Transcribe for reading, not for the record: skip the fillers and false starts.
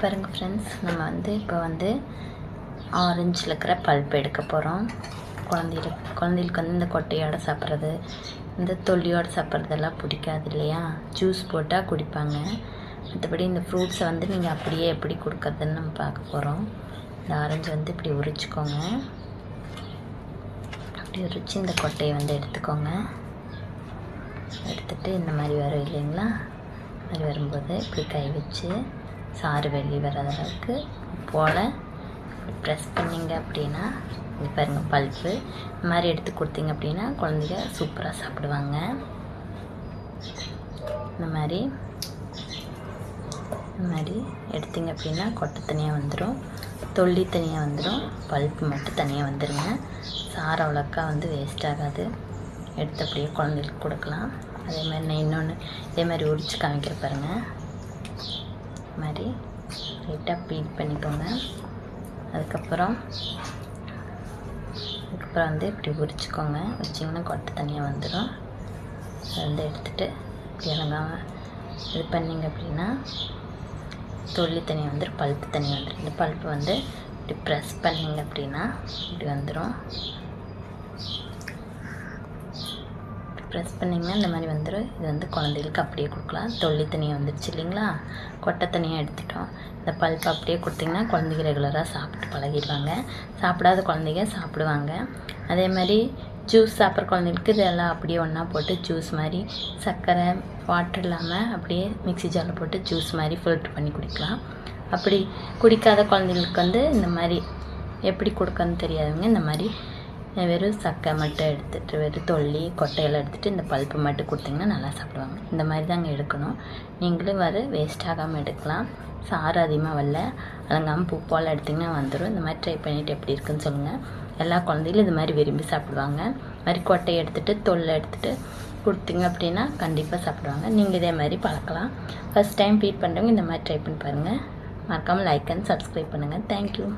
பாருங்கள் ஃப்ரெண்ட்ஸ், நம்ம இப்போ ஆரஞ்சில் இருக்கிற பல்ப் எடுக்க போகிறோம். குழந்தைகளுக்கு இந்த கொட்டையோடு சாப்பிட்றது, இந்த தொல்லியோடு சாப்பிட்றதெல்லாம் பிடிக்காது இல்லையா? ஜூஸ் போட்டால் குடிப்பாங்க. மற்றபடி இந்த ஃப்ரூட்ஸை நீங்கள் அப்படியே எப்படி கொடுக்கறதுன்னு நம்ம பார்க்க போகிறோம். இந்த ஆரஞ்சு இப்படி உரிச்சிக்கோங்க. அப்படி உரித்து இந்த கொட்டையை எடுத்துக்கோங்க. எடுத்துகிட்டு இந்த மாதிரி வரும் இல்லைங்களா? மாதிரி வரும்போது இப்படி கை வச்சு சாறு வெளியே வர அளவுக்கு போல் ப்ரெஸ் பண்ணிங்க அப்படின்னா இது பாருங்கள் பல்ப்பு. இந்த மாதிரி எடுத்து கொடுத்தீங்க அப்படின்னா குழந்தைங்க சூப்பராக சாப்பிடுவாங்க. இந்த மாதிரி எடுத்திங்க அப்படின்னா கொட்டை தனியாக வந்துடும், தொல்லி தனியாக வந்துடும், பல்ப்பு மட்டும் தனியாக வந்துடுங்க. சாறு அவ்வளோக்கா வேஸ்ட் ஆகாது. எடுத்து அப்படியே குழந்தைகளுக்கு கொடுக்கலாம். அதே மாதிரி நான் இன்னொன்று இதே மாதிரி உரித்து காமிக்கிற பாருங்கள். இது மாதிரி லைட்டாக பீட் பண்ணிக்கோங்க. அதுக்கப்புறம் இப்படி உரிச்சிக்கோங்க. வச்சிங்கன்னா கொட்டை தனியாக வந்துடும். அதை எடுத்துகிட்டு இப்படி இறங்காமல் இது பண்ணிங்க அப்படின்னா தொல்லி தனியாக வந்துடும், பல்ப்பு தனியாக வந்துடும். இந்த பல்ப்பு இப்படி ப்ரெஸ் பண்ணிங்க அப்படின்னா இப்படி வந்துடும். ப்ரெஸ் பண்ணிங்கன்னா இந்த மாதிரி வந்துடும். இது குழந்தைகளுக்கு அப்படியே கொடுக்கலாம். தொல்லி தனியாக வந்துடுச்சு இல்லைங்களா? கொட்டை தனியாக எடுத்துட்டோம். இந்த பல்ப் அப்படியே கொடுத்திங்கன்னா குழந்தைங்க ரெகுலராக சாப்பிட்டு பழகிடுவாங்க. சாப்பிடாத குழந்தைங்க சாப்பிடுவாங்க. அதே மாதிரி ஜூஸ் சாப்பிட்ற குழந்தைங்களுக்கு இதெல்லாம் அப்படியே ஒன்றா போட்டு ஜூஸ் மாதிரி சர்க்கரை வாட்டர் இல்லாமல் அப்படியே மிக்ஸி ஜாரில் போட்டு ஜூஸ் மாதிரி ஃபில்ட்ரு பண்ணி குடிக்கலாம். அப்படி குடிக்காத குழந்தைங்களுக்கு இந்த மாதிரி எப்படி கொடுக்கணும்னு தெரியாதவங்க இந்த மாதிரி வெறும் சக்கை மட்டும் எடுத்துகிட்டு வெறும் தொல்லி கொட்டையெல்லாம் எடுத்துகிட்டு இந்த பல்ப்பு மட்டும் கொடுத்திங்கன்னா நல்லா சாப்பிடுவாங்க. இந்த மாதிரி தாங்க எடுக்கணும். நீங்களும் வேஸ்ட் ஆகாமல் எடுக்கலாம். சாறு அதிகமாக வரல, அலங்காமல் பூ போல் எடுத்திங்கன்னா வந்துடும். இந்த மாதிரி ட்ரை பண்ணிவிட்டு எப்படி இருக்குன்னு சொல்லுங்கள். எல்லா குழந்தைகளும் இது மாதிரி விரும்பி சாப்பிடுவாங்க. இது மாதிரி கொட்டையை எடுத்துகிட்டு தொல்லை எடுத்துகிட்டு கொடுத்திங்க அப்படின்னா கண்டிப்பாக சாப்பிடுவாங்க. நீங்கள் இதே மாதிரி பழக்கலாம். ஃபஸ்ட் டைம் ஃபீட் பண்ணுறவங்க இந்த மாதிரி ட்ரை பண்ணி பாருங்கள். மறக்காமல் லைக் அண்ட் சப்ஸ்கிரைப் பண்ணுங்கள். தேங்க்யூ.